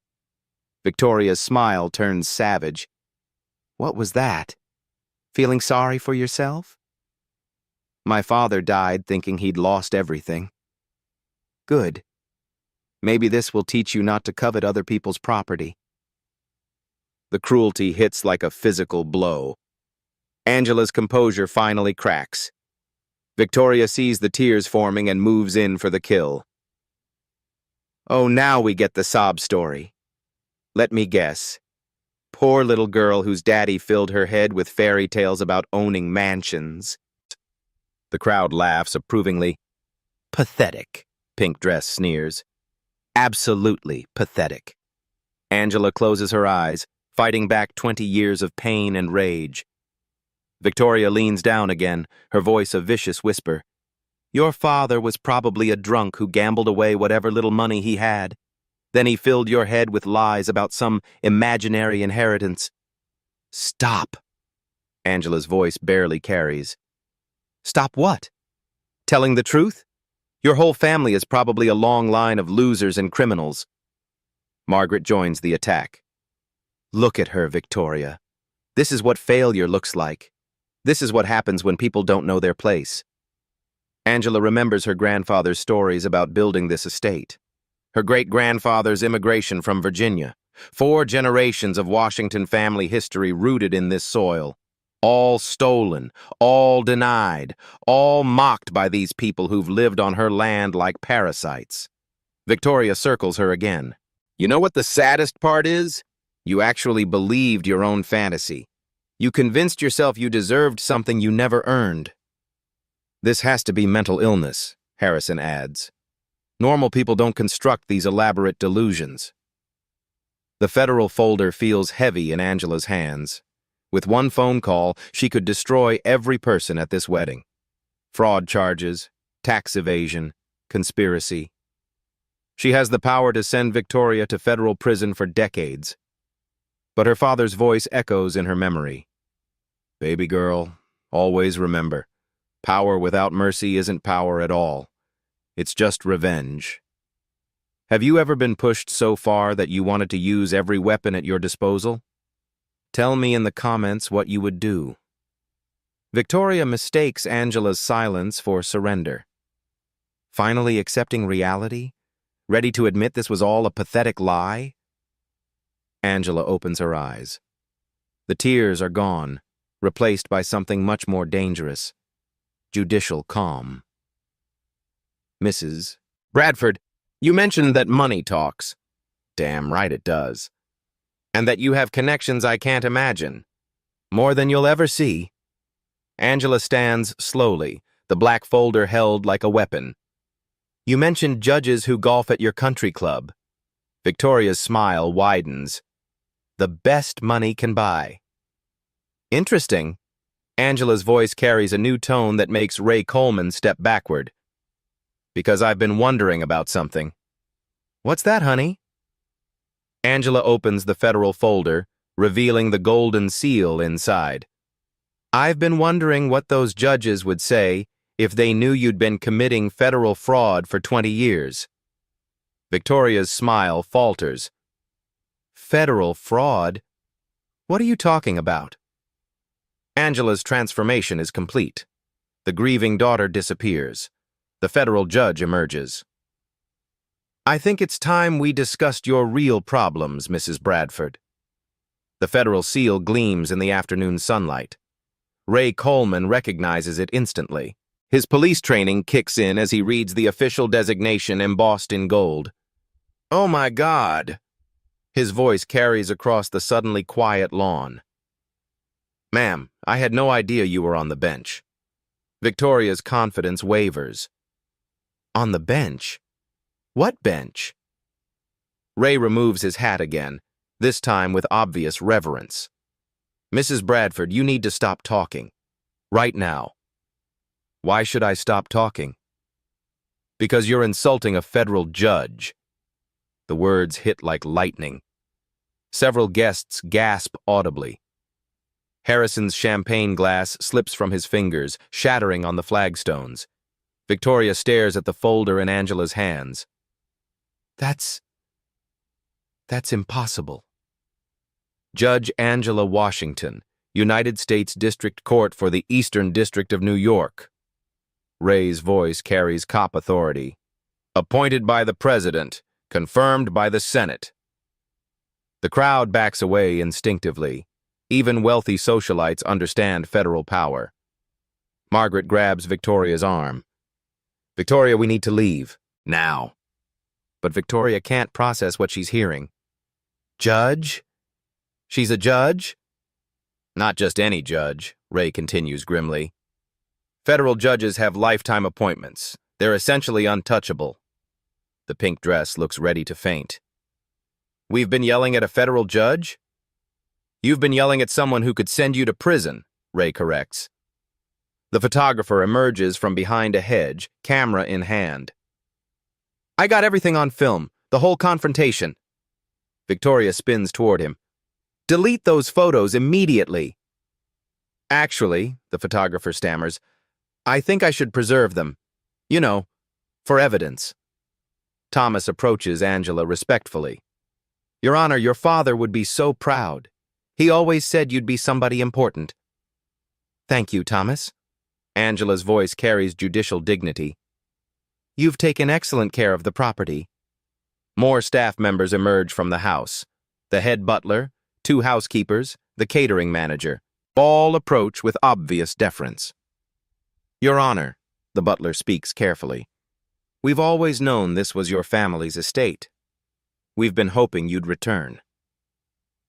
Speaker 1: Victoria's smile turns savage. What was that? Feeling sorry for yourself? My father died thinking he'd lost everything. Good. Maybe this will teach you not to covet other people's property. The cruelty hits like a physical blow. Angela's composure finally cracks. Victoria sees the tears forming and moves in for the kill. Oh, now we get the sob story. Let me guess. Poor little girl whose daddy filled her head with fairy tales about owning mansions. The crowd laughs approvingly. Pathetic, Pink Dress sneers. Absolutely pathetic. Angela closes her eyes, fighting back 20 years of pain and rage. Victoria leans down again, her voice a vicious whisper. Your father was probably a drunk who gambled away whatever little money he had. Then he filled your head with lies about some imaginary inheritance. Stop. Angela's voice barely carries. Stop what? Telling the truth? Your whole family is probably a long line of losers and criminals. Margaret joins the attack. Look at her, Victoria. This is what failure looks like. This is what happens when people don't know their place. Angela remembers her grandfather's stories about building this estate. Her great-grandfather's immigration from Virginia. 4 generations of Washington family history rooted in this soil. All stolen, all denied, all mocked by these people who've lived on her land like parasites. Victoria circles her again. You know what the saddest part is? You actually believed your own fantasy. You convinced yourself you deserved something you never earned. This has to be mental illness, Harrison adds. Normal people don't construct these elaborate delusions. The federal folder feels heavy in Angela's hands. With one phone call, she could destroy every person at this wedding. Fraud charges, tax evasion, conspiracy. She has the power to send Victoria to federal prison for decades. But her father's voice echoes in her memory. Baby girl, always remember, power without mercy isn't power at all. It's just revenge. Have you ever been pushed so far that you wanted to use every weapon at your disposal? Tell me in the comments what you would do. Victoria mistakes Angela's silence for surrender. Finally accepting reality? Ready to admit this was all a pathetic lie? Angela opens her eyes. The tears are gone, replaced by something much more dangerous. Judicial calm. Mrs. Bradford, you mentioned that money talks. Damn right it does. And that you have connections I can't imagine. More than you'll ever see. Angela stands slowly, the black folder held like a weapon. You mentioned judges who golf at your country club. Victoria's smile widens. The best money can buy. Interesting. Angela's voice carries a new tone that makes Ray Coleman step backward. Because I've been wondering about something. What's that, honey? Angela opens the federal folder, revealing the golden seal inside. I've been wondering what those judges would say if they knew you'd been committing federal fraud for 20 years. Victoria's smile falters. Federal fraud? What are you talking about? Angela's transformation is complete. The grieving daughter disappears. The federal judge emerges. I think it's time we discussed your real problems, Mrs. Bradford. The federal seal gleams in the afternoon sunlight. Ray Coleman recognizes it instantly. His police training kicks in as he reads the official designation embossed in gold. Oh my God! His voice carries across the suddenly quiet lawn. Ma'am, I had no idea you were on the bench. Victoria's confidence wavers. On the bench? What bench? Ray removes his hat again, this time with obvious reverence. Mrs. Bradford, you need to stop talking. Right now. Why should I stop talking? Because you're insulting a federal judge. The words hit like lightning. Several guests gasp audibly. Harrison's champagne glass slips from his fingers, shattering on the flagstones. Victoria stares at the folder in Angela's hands. That's impossible. Judge Angela Washington, United States District Court for the Eastern District of New York. Ray's voice carries cop authority. Appointed by the President, confirmed by the Senate. The crowd backs away instinctively. Even wealthy socialites understand federal power. Margaret grabs Victoria's arm. Victoria, we need to leave. Now. But Victoria can't process what she's hearing. Judge? She's a judge? Not just any judge, Ray continues grimly. Federal judges have lifetime appointments. They're essentially untouchable. The pink dress looks ready to faint. We've been yelling at a federal judge? You've been yelling at someone who could send you to prison, Ray corrects. The photographer emerges from behind a hedge, camera in hand. I got everything on film, the whole confrontation. Victoria spins toward him. Delete those photos immediately. Actually, the photographer stammers, I think I should preserve them. You know, for evidence. Thomas approaches Angela respectfully. Your Honor, your father would be so proud. He always said you'd be somebody important. Thank you, Thomas. Angela's voice carries judicial dignity. You've taken excellent care of the property. More staff members emerge from the house. The head butler, 2 housekeepers, the catering manager. All approach with obvious deference. Your Honor, the butler speaks carefully. We've always known this was your family's estate. We've been hoping you'd return.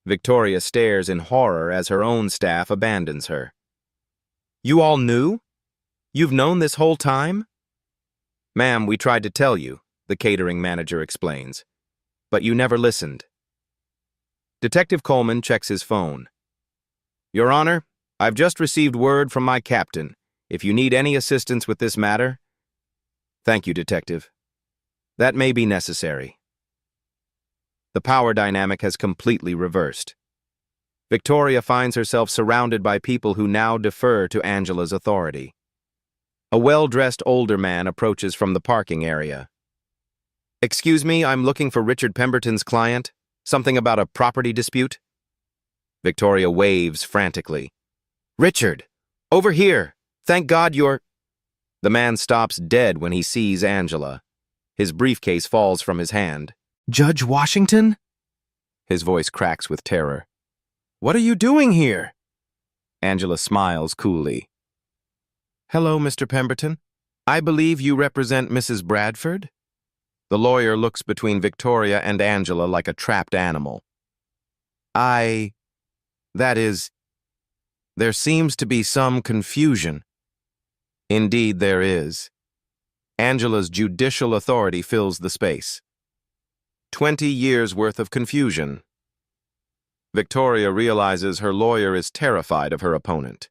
Speaker 1: Victoria stares in horror as her own staff abandons her. You all knew? You've known this whole time? Ma'am, we tried to tell you, the catering manager explains. But you never listened. Detective Coleman checks his phone. Your Honor, I've just received word from my captain. If you need any assistance with this matter... Thank you, Detective. That may be necessary. The power dynamic has completely reversed. Victoria finds herself surrounded by people who now defer to Angela's authority. A well-dressed older man approaches from the parking area. Excuse me, I'm looking for Richard Pemberton's client. Something about a property dispute? Victoria waves frantically. Richard! Over here! Thank God you're... The man stops dead when he sees Angela. His briefcase falls from his hand. Judge Washington? His voice cracks with terror. What are you doing here? Angela smiles coolly. Hello, Mr. Pemberton. I believe you represent Mrs. Bradford? The lawyer looks between Victoria and Angela like a trapped animal. That is, there seems to be some confusion. Indeed, there is. Angela's judicial authority fills the space. 20 years' worth of confusion. Victoria realizes her lawyer is terrified of her opponent.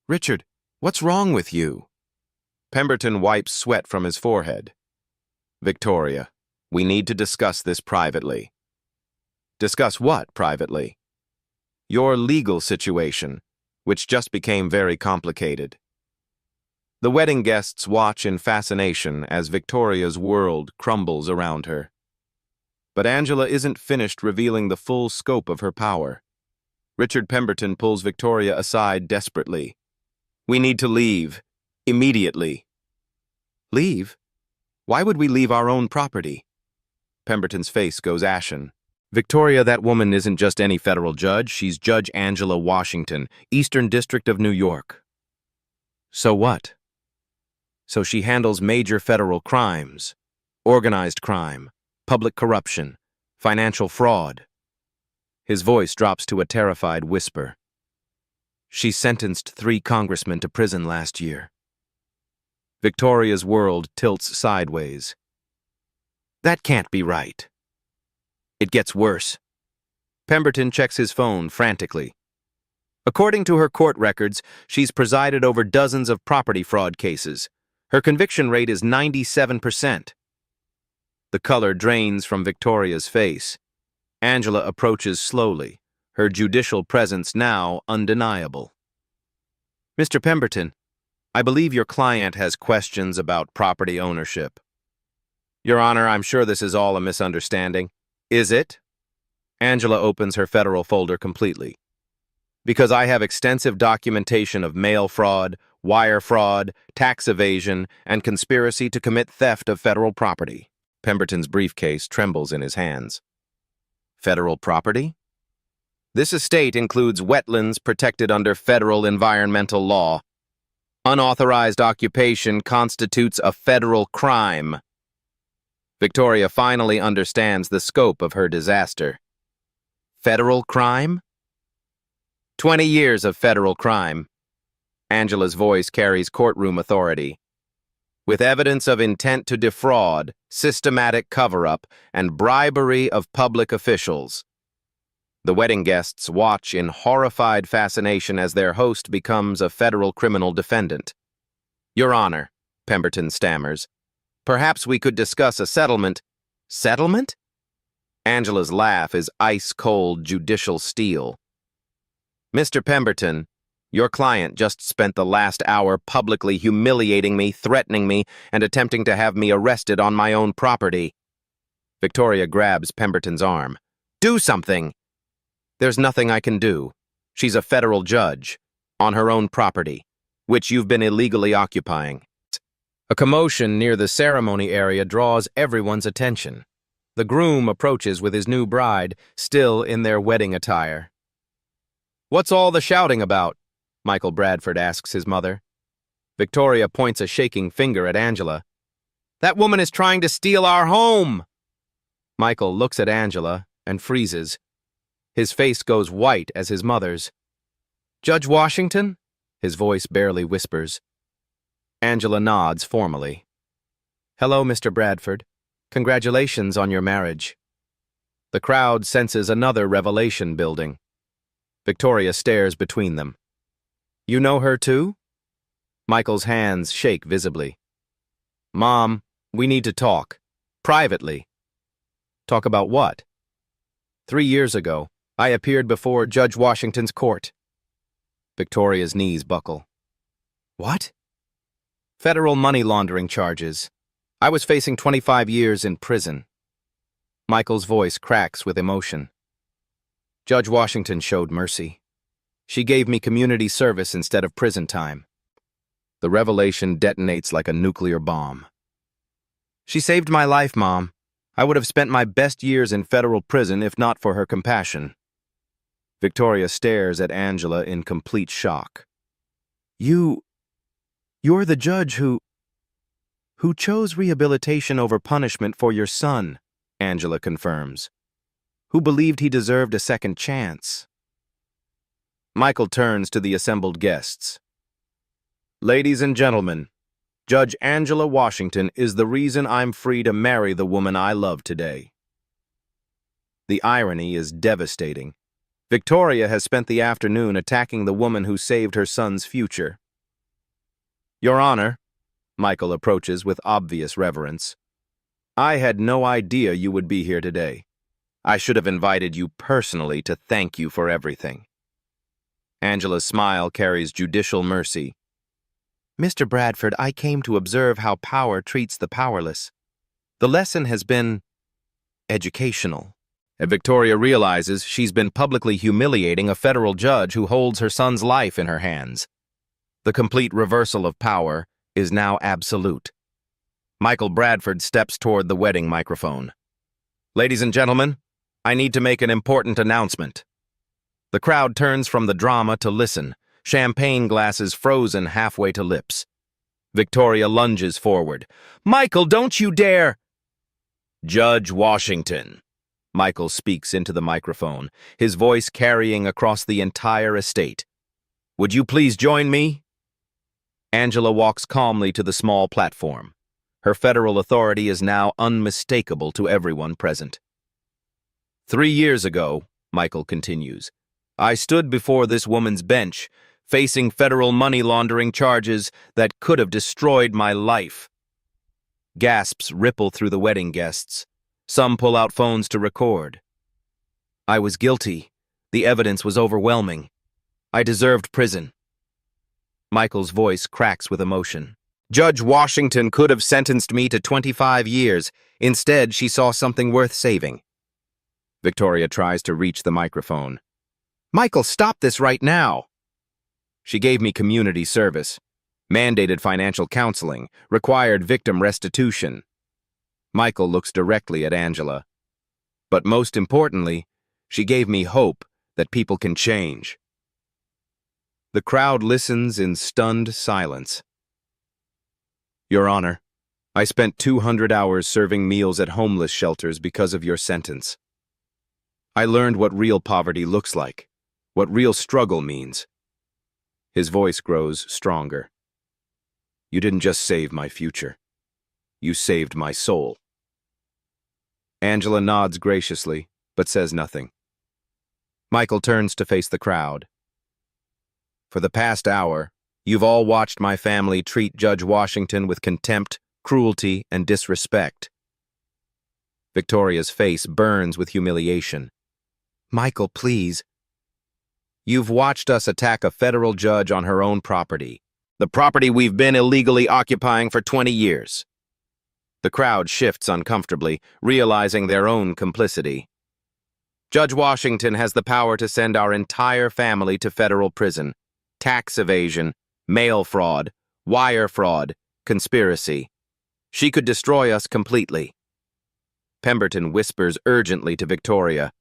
Speaker 1: Richard, what's wrong with you? Pemberton wipes sweat from his forehead. Victoria, we need to discuss this privately. Discuss what privately? Your legal situation, which just became very complicated. The wedding guests watch in fascination as Victoria's world crumbles around her. But Angela isn't finished revealing the full scope of her power. Richard Pemberton pulls Victoria aside desperately. We need to leave. Immediately. Leave? Why would we leave our own property? Pemberton's face goes ashen. Victoria, that woman isn't just any federal judge. She's Judge Angela Washington, Eastern District of New York. So what? So she handles major federal crimes, organized crime, public corruption, financial fraud. His voice drops to a terrified whisper. She sentenced 3 congressmen to prison last year. Victoria's world tilts sideways. That can't be right. It gets worse. Pemberton checks his phone frantically. According to her court records, she's presided over dozens of property fraud cases. Her conviction rate is 97%. The color drains from Victoria's face. Angela approaches slowly, her judicial presence now undeniable. Mr. Pemberton, I believe your client has questions about property ownership. Your Honor, I'm sure this is all a misunderstanding. Is it? Angela opens her federal folder completely. Because I have extensive documentation of mail fraud, wire fraud, tax evasion, and conspiracy to commit theft of federal property. Pemberton's briefcase trembles in his hands. Federal property? This estate includes wetlands protected under federal environmental law. Unauthorized occupation constitutes a federal crime. Victoria finally understands the scope of her disaster. Federal crime? 20 years of federal crime. Angela's voice carries courtroom authority. with evidence of intent to defraud, systematic cover-up, and bribery of public officials. The wedding guests watch in horrified fascination as their host becomes a federal criminal defendant. "Your Honor," Pemberton stammers, "perhaps we could discuss a settlement." "Settlement?" Angela's laugh is ice-cold judicial steel. "Mr. Pemberton, your client just spent the last hour publicly humiliating me, threatening me, and attempting to have me arrested on my own property." Victoria grabs Pemberton's arm. "Do something!" "There's nothing I can do. She's a federal judge, on her own property, which you've been illegally occupying." A commotion near the ceremony area draws everyone's attention. The groom approaches with his new bride, still in their wedding attire. "What's all the shouting about?" Michael Bradford asks his mother. Victoria points a shaking finger at Angela. "That woman is trying to steal our home!" Michael looks at Angela and freezes. His face goes white as his mother's. "Judge Washington?" His voice barely whispers. Angela nods formally. "Hello, Mr. Bradford. Congratulations on your marriage." The crowd senses another revelation building. Victoria stares between them. "You know her too?" Michael's hands shake visibly. "Mom, we need to talk. Privately." "Talk about what?" "3 years ago, I appeared before Judge Washington's court." Victoria's knees buckle. "What?" "Federal money laundering charges. I was facing 25 years in prison." Michael's voice cracks with emotion. "Judge Washington showed mercy. She gave me community service instead of prison time." The revelation detonates like a nuclear bomb. "She saved my life, Mom. I would have spent my best years in federal prison if not for her compassion." Victoria stares at Angela in complete shock. You're the judge who chose rehabilitation over punishment for your son," Angela confirms. "Who believed he deserved a second chance." Michael turns to the assembled guests. "Ladies and gentlemen, Judge Angela Washington is the reason I'm free to marry the woman I love today." The irony is devastating. Victoria has spent the afternoon attacking the woman who saved her son's future. "Your Honor," Michael approaches with obvious reverence, "I had no idea you would be here today. I should have invited you personally to thank you for everything." Angela's smile carries judicial mercy. "Mr. Bradford, I came to observe how power treats the powerless. The lesson has been educational." And Victoria realizes she's been publicly humiliating a federal judge who holds her son's life in her hands. The complete reversal of power is now absolute. Michael Bradford steps toward the wedding microphone. "Ladies and gentlemen, I need to make an important announcement." The crowd turns from the drama to listen, champagne glasses frozen halfway to lips. Victoria lunges forward. "Michael, don't you dare!" "Judge Washington," Michael speaks into the microphone, his voice carrying across the entire estate. "Would you please join me?" Angela walks calmly to the small platform. Her federal authority is now unmistakable to everyone present. "3 years ago," Michael continues, "I stood before this woman's bench, facing federal money laundering charges that could have destroyed my life." Gasps ripple through the wedding guests. Some pull out phones to record. "I was guilty. The evidence was overwhelming. I deserved prison." Michael's voice cracks with emotion. "Judge Washington could have sentenced me to 25 years. Instead, she saw something worth saving." Victoria tries to reach the microphone. "Michael, stop this right now." "She gave me community service, mandated financial counseling, required victim restitution." Michael looks directly at Angela. "But most importantly, she gave me hope that people can change." The crowd listens in stunned silence. "Your Honor, I spent 200 hours serving meals at homeless shelters because of your sentence. I learned what real poverty looks like, what real struggle means." His voice grows stronger. You didn't just save my future. You saved my soul. Angela nods graciously, but says nothing. Michael turns to face the crowd. For the past hour, you've all watched my family treat Judge Washington with contempt, cruelty, and disrespect. Victoria's face burns with humiliation. Michael, please. You've watched us attack a federal judge on her own property, the property we've been illegally occupying for 20 years. The crowd shifts uncomfortably, realizing their own complicity. Judge Washington has the power to send our entire family to federal prison. Tax evasion, mail fraud, wire fraud, conspiracy. She could destroy us completely. Pemberton whispers urgently to Victoria,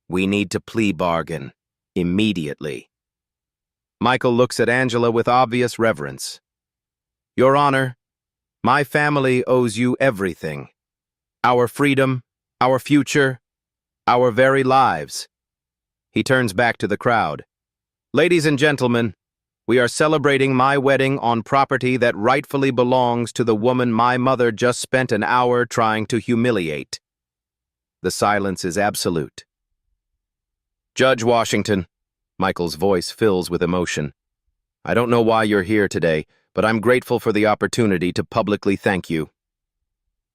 Speaker 1: "We need to plea bargain, immediately." Michael looks at Angela with obvious reverence. "Your Honor, my family owes you everything. Our freedom, our future, our very lives." He turns back to the crowd. "Ladies and gentlemen, we are celebrating my wedding on property that rightfully belongs to the woman my mother just spent an hour trying to humiliate." The silence is absolute. "Judge Washington," Michael's voice fills with emotion, "I don't know why you're here today, but I'm grateful for the opportunity to publicly thank you."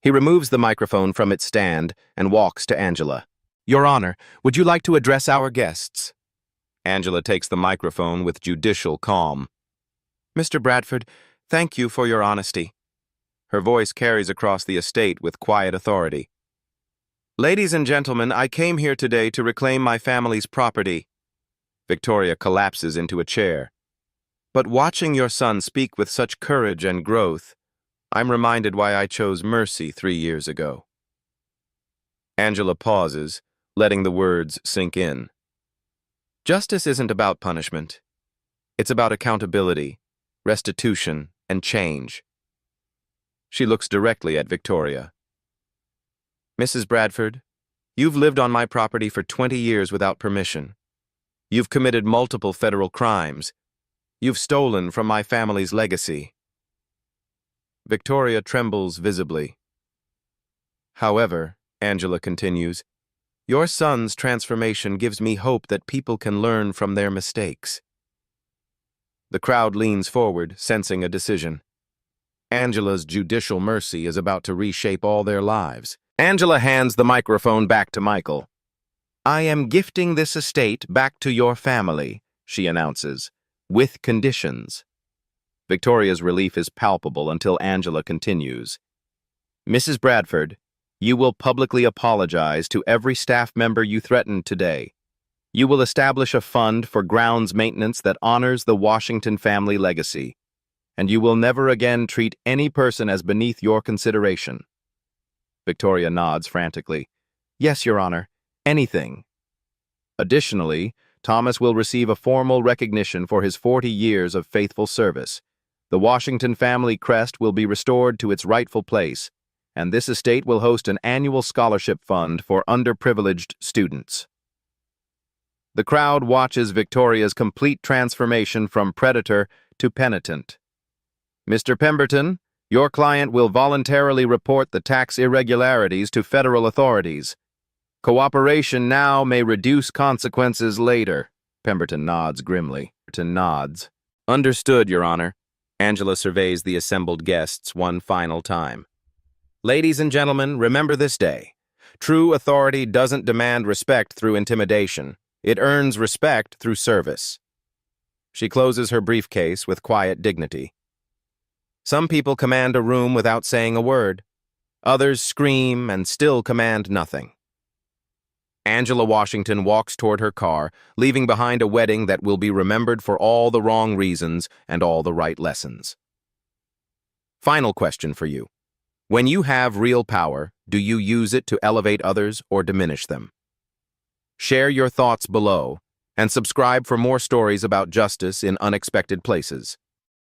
Speaker 1: He removes the microphone from its stand and walks to Angela. "Your Honor, would you like to address our guests?" Angela takes the microphone with judicial calm. "Mr. Bradford, thank you for your honesty." Her voice carries across the estate with quiet authority. "Ladies and gentlemen, I came here today to reclaim my family's property." Victoria collapses into a chair. "But watching your son speak with such courage and growth, I'm reminded why I chose mercy 3 years ago." Angela pauses, letting the words sink in. "Justice isn't about punishment. It's about accountability, restitution, and change." She looks directly at Victoria. "Mrs. Bradford, you've lived on my property for 20 years without permission. You've committed multiple federal crimes. You've stolen from my family's legacy." Victoria trembles visibly. "However," Angela continues, "your son's transformation gives me hope that people can learn from their mistakes." The crowd leans forward, sensing a decision. Angela's judicial mercy is about to reshape all their lives. Angela hands the microphone back to Michael. "I am gifting this estate back to your family," she announces, "with conditions." Victoria's relief is palpable until Angela continues. "Mrs. Bradford, you will publicly apologize to every staff member you threatened today. You will establish a fund for grounds maintenance that honors the Washington family legacy, and you will never again treat any person as beneath your consideration." Victoria nods frantically. "Yes, Your Honor, anything." Additionally, Thomas will receive a formal recognition for his 40 years of faithful service. The Washington family crest will be restored to its rightful place, and this estate will host an annual scholarship fund for underprivileged students. The crowd watches Victoria's complete transformation from predator to penitent. "Mr. Pemberton, your client will voluntarily report the tax irregularities to federal authorities. Cooperation now may reduce consequences later." Pemberton nods grimly. Pemberton nods. "Understood, Your Honor." Angela surveys the assembled guests one final time. "Ladies and gentlemen, remember this day. True authority doesn't demand respect through intimidation. It earns respect through service." She closes her briefcase with quiet dignity. Some people command a room without saying a word. Others scream and still command nothing. Angela Washington walks toward her car, leaving behind a wedding that will be remembered for all the wrong reasons and all the right lessons. Final question for you. When you have real power, do you use it to elevate others or diminish them? Share your thoughts below and subscribe for more stories about justice in unexpected places.